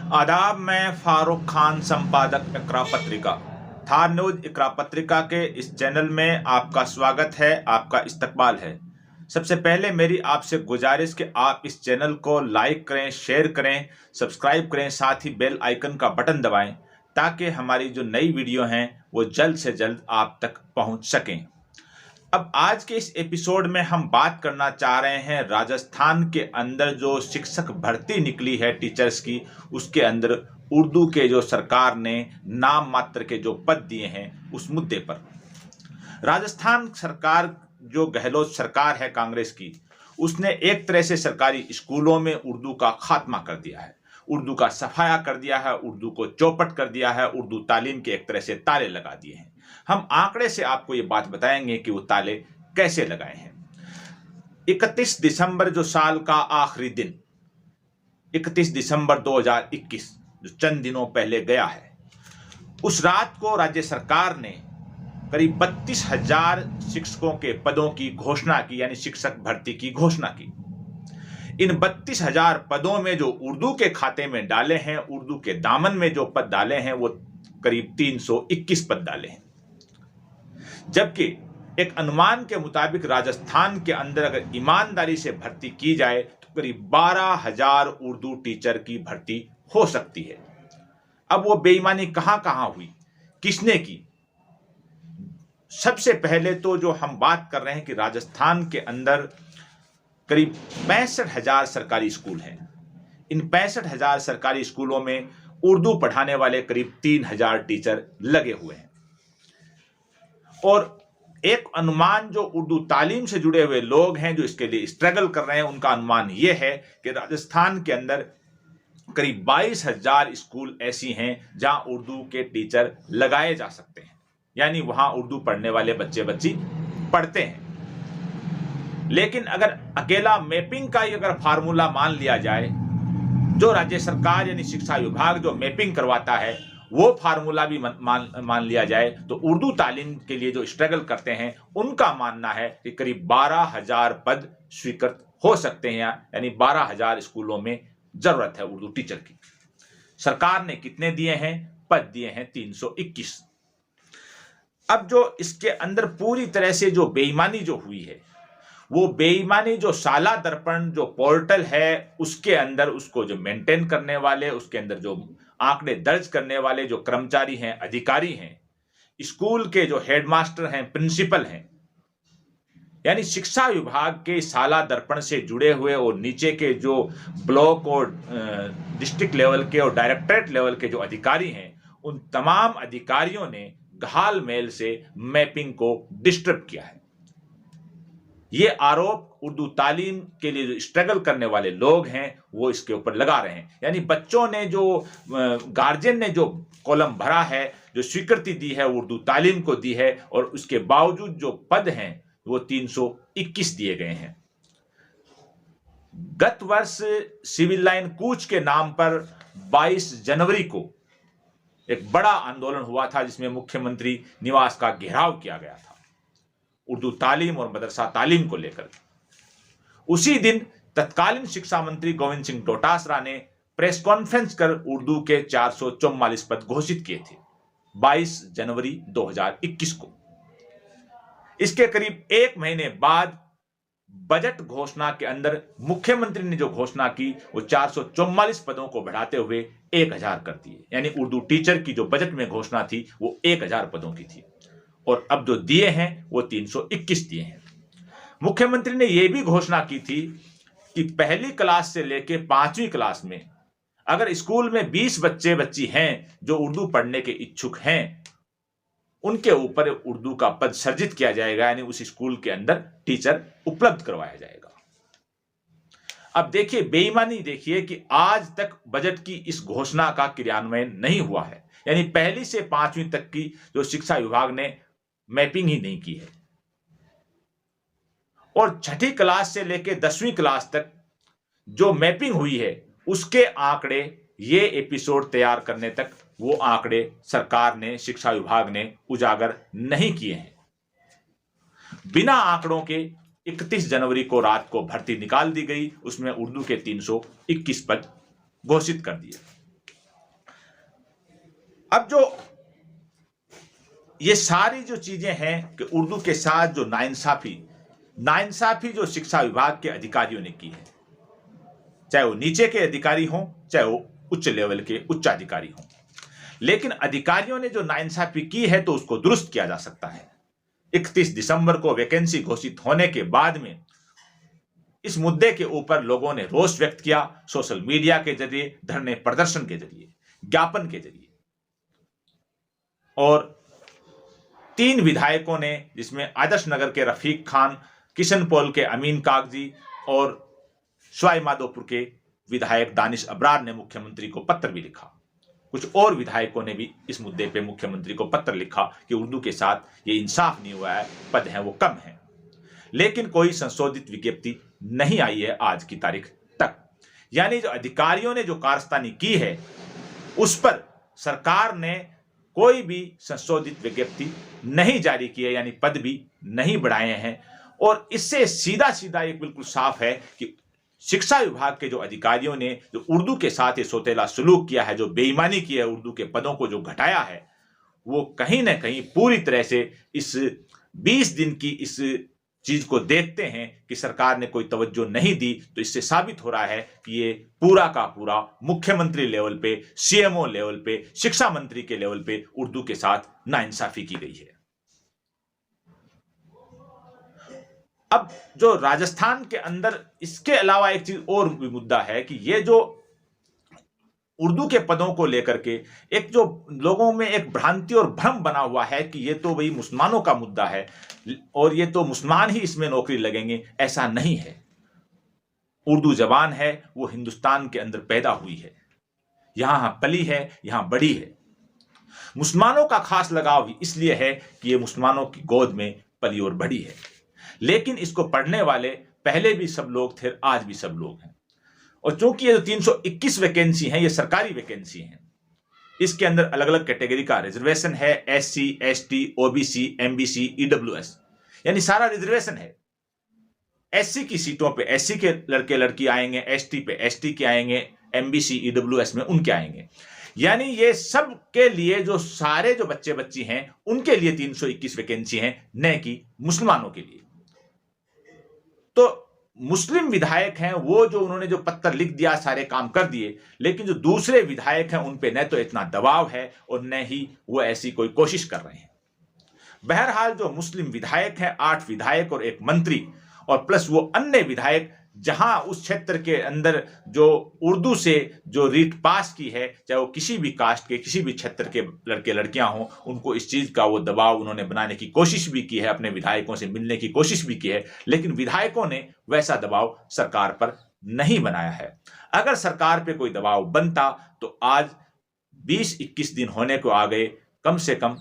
आदाब। मैं फारूक खान, संपादक इकरा पत्रिका। थार न्यूज इकरा पत्रिका के इस चैनल में आपका स्वागत है, आपका इस्तकबाल है। सबसे पहले मेरी आपसे गुजारिश कि आप इस चैनल को लाइक करें, शेयर करें, सब्सक्राइब करें, साथ ही बेल आइकन का बटन दबाएं ताकि हमारी जो नई वीडियो हैं वो जल्द से जल्द आप तक पहुंच सकें। अब आज के इस एपिसोड में हम बात करना चाह रहे हैं राजस्थान के अंदर जो शिक्षक भर्ती निकली है टीचर्स की, उसके अंदर उर्दू के जो सरकार ने नाम मात्र के जो पद दिए हैं उस मुद्दे पर। राजस्थान सरकार जो गहलोत सरकार है कांग्रेस की, उसने एक तरह से सरकारी स्कूलों में उर्दू का खात्मा कर दिया है, उर्दू का सफाया कर दिया है, उर्दू को चौपट कर दिया है, उर्दू तालीम के एक तरह से ताले लगा दिए हैं। हम आंकड़े से आपको ये बात बताएंगे कि वो ताले कैसे लगाए हैं। 31 दिसंबर जो साल का आखिरी दिन, 31 दिसंबर 2021 जो चंद दिनों पहले गया है, उस रात को राज्य सरकार ने करीब 32,000 शिक्षकों के पदों की घोषणा की, यानी शिक्षक भर्ती की घोषणा की। इन 32,000 पदों में जो उर्दू के खाते में डाले हैं, उर्दू के दामन में जो पद डाले हैं, वो करीब 321 पद डाले हैं। जबकि एक अनुमान के मुताबिक राजस्थान के अंदर अगर ईमानदारी से भर्ती की जाए तो करीब 12,000 उर्दू टीचर की भर्ती हो सकती है। अब वो बेईमानी कहां कहां हुई, किसने की? सबसे पहले तो जो हम बात कर रहे हैं कि राजस्थान के अंदर करीब 65,000 सरकारी स्कूल हैं। इन 65,000 सरकारी स्कूलों में उर्दू पढ़ाने वाले करीब 3,000 टीचर लगे हुए हैं। और एक अनुमान जो उर्दू तालीम से जुड़े हुए लोग हैं, जो इसके लिए स्ट्रगल कर रहे हैं, उनका अनुमान यह है कि राजस्थान के अंदर करीब 22,000 स्कूल ऐसी हैं जहां उर्दू के टीचर लगाए जा सकते हैं, यानी वहां उर्दू पढ़ने वाले बच्चे बच्ची पढ़ते हैं। लेकिन अगर अकेला मैपिंग का ही अगर फार्मूला मान लिया जाए, जो राज्य सरकार यानी शिक्षा विभाग जो मैपिंग करवाता है, वो फार्मूला भी मान लिया जाए, तो उर्दू तालीम के लिए जो स्ट्रगल करते हैं उनका मानना है कि करीब 12,000 पद स्वीकृत हो सकते हैं, यानी 12,000 स्कूलों में जरूरत है उर्दू टीचर की। सरकार ने कितने दिए हैं? पद दिए हैं 321। अब जो इसके अंदर पूरी तरह से जो बेईमानी जो हुई है, वो बेईमानी जो साला दर्पण जो पोर्टल है उसके अंदर उसको जो मेंटेन करने वाले, उसके अंदर जो आंकड़े दर्ज करने वाले जो कर्मचारी हैं, अधिकारी हैं, स्कूल के जो हेडमास्टर हैं, प्रिंसिपल हैं, यानी शिक्षा विभाग के साला दर्पण से जुड़े हुए और नीचे के जो ब्लॉक और डिस्ट्रिक्ट लेवल के और डायरेक्टरेट लेवल के जो अधिकारी हैं, उन तमाम अधिकारियों ने घाल मेल से मैपिंग को डिस्टर्ब किया है। ये आरोप उर्दू तालीम के लिए जो स्ट्रगल करने वाले लोग हैं वो इसके ऊपर लगा रहे हैं। यानी बच्चों ने जो गार्जियन ने जो कॉलम भरा है, जो स्वीकृति दी है उर्दू तालीम को दी है, और उसके बावजूद जो पद हैं वो 321 दिए गए हैं। गत वर्ष सिविल लाइन कूच के नाम पर 22 जनवरी को एक बड़ा आंदोलन हुआ था, जिसमें मुख्यमंत्री निवास का घेराव किया गया था उर्दू तालीम और मदरसा तालीम को लेकर। उसी दिन तत्कालीन शिक्षा मंत्री गोविंद सिंह डोटासरा ने प्रेस कॉन्फ्रेंस कर उर्दू के 444 पद घोषित किए थे 22 जनवरी 2021 को। इसके करीब एक महीने बाद बजट घोषणा के अंदर मुख्यमंत्री ने जो घोषणा की वो 444 पदों को बढ़ाते हुए 1,000 कर दिए। यानी उर्दू टीचर की जो बजट में घोषणा थी वो 1,000 पदों की थी, और अब जो दिए हैं वो 321 दिए हैं। मुख्यमंत्री ने यह भी घोषणा की थी कि पहली क्लास से लेकर 5वीं क्लास में अगर स्कूल में 20 बच्चे बच्ची हैं जो उर्दू पढ़ने के इच्छुक हैं, उनके ऊपर उर्दू का पद सर्जित किया जाएगा, यानी उस स्कूल के अंदर टीचर उपलब्ध करवाया जाएगा। अब देखिए बेईमानी, देखिए कि आज तक बजट की इस घोषणा का क्रियान्वयन नहीं हुआ है, यानी पहली से 5वीं तक की जो शिक्षा विभाग ने मैपिंग ही नहीं की है, और छठी क्लास से लेकर 10वीं क्लास तक जो मैपिंग हुई है उसके आंकड़े ये एपिसोड तैयार करने तक वो आंकड़े सरकार ने, शिक्षा विभाग ने उजागर नहीं किए हैं। बिना आंकड़ों के 31 जनवरी को रात को भर्ती निकाल दी गई, उसमें उर्दू के 321 पद घोषित कर दिए। अब जो ये सारी जो चीजें हैं कि उर्दू के साथ जो नाइंसाफी जो शिक्षा विभाग के अधिकारियों ने की है, चाहे वो नीचे के अधिकारी हों, चाहे वो उच्च लेवल के उच्च अधिकारी हों, लेकिन अधिकारियों ने जो नाइंसाफी की है तो उसको दुरुस्त किया जा सकता है। 31 दिसंबर को वैकेंसी घोषित होने के बाद में इस मुद्दे के ऊपर लोगों ने रोष व्यक्त किया, सोशल मीडिया के जरिए, धरने प्रदर्शन के जरिए, ज्ञापन के जरिए। और 3 विधायकों ने, जिसमें आदर्श नगर के रफीक खान, किशनपोल के अमीन कागजी और सवाई माधोपुर के विधायक दानिश अबरार ने मुख्यमंत्री को पत्र भी लिखा। कुछ और विधायकों ने भी इस मुद्दे पे मुख्यमंत्री को पत्र लिखा कि उर्दू के साथ ये इंसाफ नहीं हुआ है, पद हैं वो कम हैं। लेकिन कोई संशोधित विज्ञप्ति नहीं आई है आज की तारीख तक। यानी जो अधिकारियों ने जो कारस्तानी की है उस पर सरकार ने कोई भी संशोधित विज्ञप्ति नहीं जारी की है, यानी पद भी नहीं बढ़ाए हैं। और इससे सीधा सीधा एक बिल्कुल साफ है कि शिक्षा विभाग के जो अधिकारियों ने जो उर्दू के साथ ये सौतेला सलूक किया है, जो बेईमानी की है, उर्दू के पदों को जो घटाया है, वो कहीं ना कहीं पूरी तरह से इस 20 दिन की इस चीज को देखते हैं कि सरकार ने कोई तवज्जो नहीं दी, तो इससे साबित हो रहा है कि ये पूरा का पूरा मुख्यमंत्री लेवल पे, सीएमओ लेवल पे, शिक्षा मंत्री के लेवल पे उर्दू के साथ नाइंसाफी की गई है। अब जो राजस्थान के अंदर इसके अलावा एक चीज और भी मुद्दा है कि ये जो उर्दू के पदों को लेकर के एक जो लोगों में एक भ्रांति और भ्रम बना हुआ है कि ये तो भाई मुसलमानों का मुद्दा है और ये तो मुसलमान ही इसमें नौकरी लगेंगे, ऐसा नहीं है। उर्दू जबान है वो हिंदुस्तान के अंदर पैदा हुई है, यहां पली है, यहां बड़ी है। मुसलमानों का खास लगाव इसलिए है कि ये मुसलमानों की गोद में पली और बड़ी है। लेकिन इसको पढ़ने वाले पहले भी सब लोग थे, आज भी सब लोग हैं। और चूंकि ये जो 321 वैकेंसी हैं ये सरकारी वैकेंसी हैं, इसके अंदर अलग अलग कैटेगरी का रिजर्वेशन है, SC, ST, OBC, MBC, EWS, यानी सारा रिजर्वेशन है। SC की सीटों पे SC के लड़के लड़की आएंगे, ST पे ST के आएंगे, MBC, EWS में उनके आएंगे। यानी ये सब के लिए जो सारे जो बच्चे बच्ची हैं उनके लिए 321 वैकेंसी हैं, न कि मुसलमानों के लिए। तो मुस्लिम विधायक हैं वो जो उन्होंने जो पत्र लिख दिया सारे काम कर दिए, लेकिन जो दूसरे विधायक हैं उन पे न तो इतना दबाव है और न ही वो ऐसी कोई कोशिश कर रहे हैं। बहरहाल जो मुस्लिम विधायक हैं, 8 विधायक और 1 मंत्री और प्लस वो अन्य विधायक जहां उस क्षेत्र के अंदर जो उर्दू से जो रीट पास की है, चाहे वो किसी भी कास्ट के, किसी भी क्षेत्र के लड़के लड़कियां हों, उनको इस चीज का वो दबाव उन्होंने बनाने की कोशिश भी की है, अपने विधायकों से मिलने की कोशिश भी की है, लेकिन विधायकों ने वैसा दबाव सरकार पर नहीं बनाया है। अगर सरकार पे कोई दबाव बनता तो आज 20-21 दिन होने को आ गए, कम से कम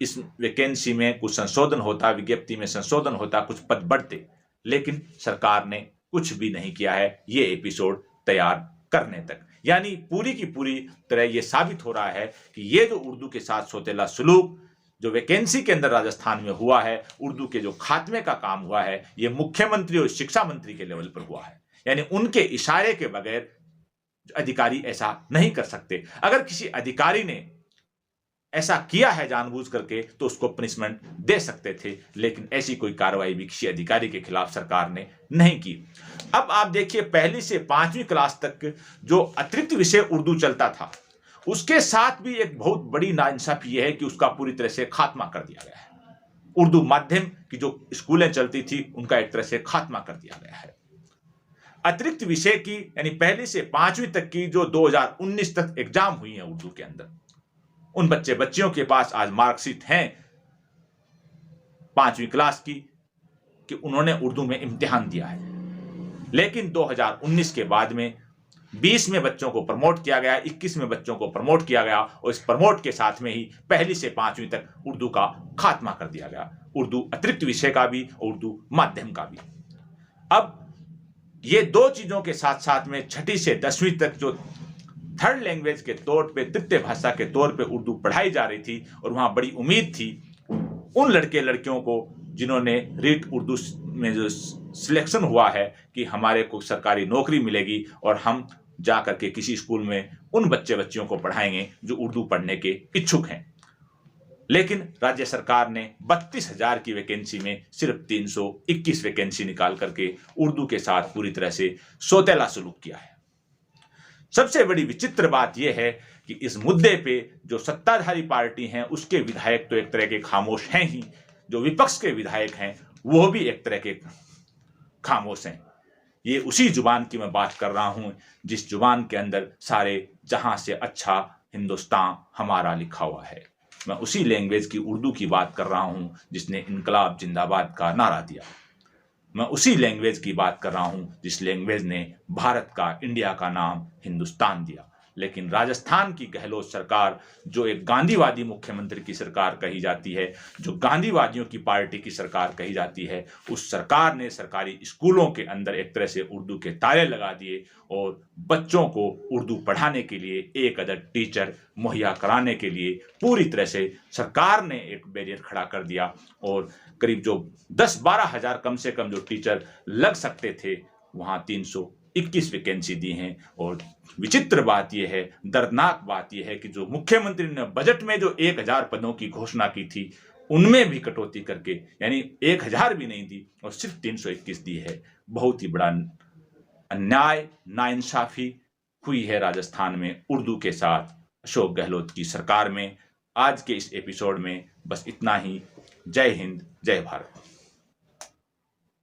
इस वैकेंसी में कुछ संशोधन होता, विज्ञप्ति में संशोधन होता, कुछ पद बढ़ते, लेकिन सरकार ने कुछ भी नहीं किया है ये एपिसोड तैयार करने तक। यानी पूरी की पूरी तरह ये साबित हो रहा है कि ये जो उर्दू के साथ सौतेला सलूक जो वैकेंसी के अंदर राजस्थान में हुआ है, उर्दू के जो खात्मे का काम हुआ है, ये मुख्यमंत्री और शिक्षा मंत्री के लेवल पर हुआ है। यानी उनके इशारे के बगैर अधिकारी ऐसा नहीं कर सकते। अगर किसी अधिकारी ने ऐसा किया है जानबूझ करके तो उसको पनिशमेंट दे सकते थे, लेकिन ऐसी कोई कार्रवाई भी किसी अधिकारी के खिलाफ सरकार ने नहीं की। अब आप देखिए, 1ली से 5वीं क्लास तक जो अतिरिक्त विषय उर्दू चलता था, उसके साथ भी एक बहुत बड़ी नाइंसाफी यह है कि उसका पूरी तरह से खात्मा कर दिया गया है। उर्दू माध्यम की जो स्कूलें चलती थी उनका एक तरह से खात्मा कर दिया गया है। अतिरिक्त विषय की यानी 1ली से 5वीं तक की जो 2019 तक एग्जाम हुई है उर्दू के अंदर, उन बच्चे बच्चियों के पास आज मार्कशीट हैं 5वीं क्लास की कि उन्होंने उर्दू में इम्तिहान दिया है। लेकिन 2019 के बाद में 20 में बच्चों को प्रमोट किया गया, 21 में बच्चों को प्रमोट किया गया और इस प्रमोट के साथ में ही 1ली से 5वीं तक उर्दू का खात्मा कर दिया गया, उर्दू अतिरिक्त विषय का भी, उर्दू माध्यम का भी। अब ये 2 चीजों के साथ साथ में 6ठी से 10वीं तक जो 3rd लैंग्वेज के तौर पे, तृतीय भाषा के तौर पे उर्दू पढ़ाई जा रही थी और वहां बड़ी उम्मीद थी उन लड़के लड़कियों को जिन्होंने रीट उर्दू में जो सिलेक्शन हुआ है कि हमारे को सरकारी नौकरी मिलेगी और हम जा करके किसी स्कूल में उन बच्चियों को पढ़ाएंगे जो उर्दू पढ़ने के इच्छुक हैं। लेकिन राज्य सरकार ने 32,000 की वैकेंसी में सिर्फ 321 वैकेंसी निकाल करके उर्दू के साथ पूरी तरह से सौतेला सलूक किया है। सबसे बड़ी विचित्र बात यह है कि इस मुद्दे पे जो सत्ताधारी पार्टी हैं उसके विधायक तो एक तरह के खामोश हैं ही, जो विपक्ष के विधायक हैं वो भी एक तरह के खामोश हैं। ये उसी जुबान की मैं बात कर रहा हूं जिस जुबान के अंदर सारे जहां से अच्छा हिंदुस्तान हमारा लिखा हुआ है। मैं उसी लैंग्वेज की उर्दू की बात कर रहा हूं जिसने इनकलाब जिंदाबाद का नारा दिया। मैं उसी लैंग्वेज की बात कर रहा हूं जिस लैंग्वेज ने भारत का, इंडिया का नाम हिंदुस्तान दिया। लेकिन राजस्थान की गहलोत सरकार, जो एक गांधीवादी मुख्यमंत्री की सरकार कही जाती है, जो गांधीवादियों की पार्टी की सरकार कही जाती है, उस सरकार ने सरकारी स्कूलों के अंदर एक तरह से उर्दू के ताले लगा दिए और बच्चों को उर्दू पढ़ाने के लिए एक अदद टीचर मुहैया कराने के लिए पूरी तरह से सरकार ने एक बैरियर खड़ा कर दिया और करीब जो 10-12 हजार कम से कम जो टीचर लग सकते थे वहां 321 वैकेंसी दी हैं। और विचित्र बात यह है, दर्दनाक बात यह है कि जो मुख्यमंत्री ने बजट में जो 1000 पदों की घोषणा की थी उनमें भी कटौती करके, यानी 1000 भी नहीं दी और सिर्फ 321 दी है। बहुत ही बड़ा अन्याय, नाइंसाफी हुई है राजस्थान में उर्दू के साथ अशोक गहलोत की सरकार में। आज के इस एपिसोड में बस इतना ही। जय हिंद, जय भारत।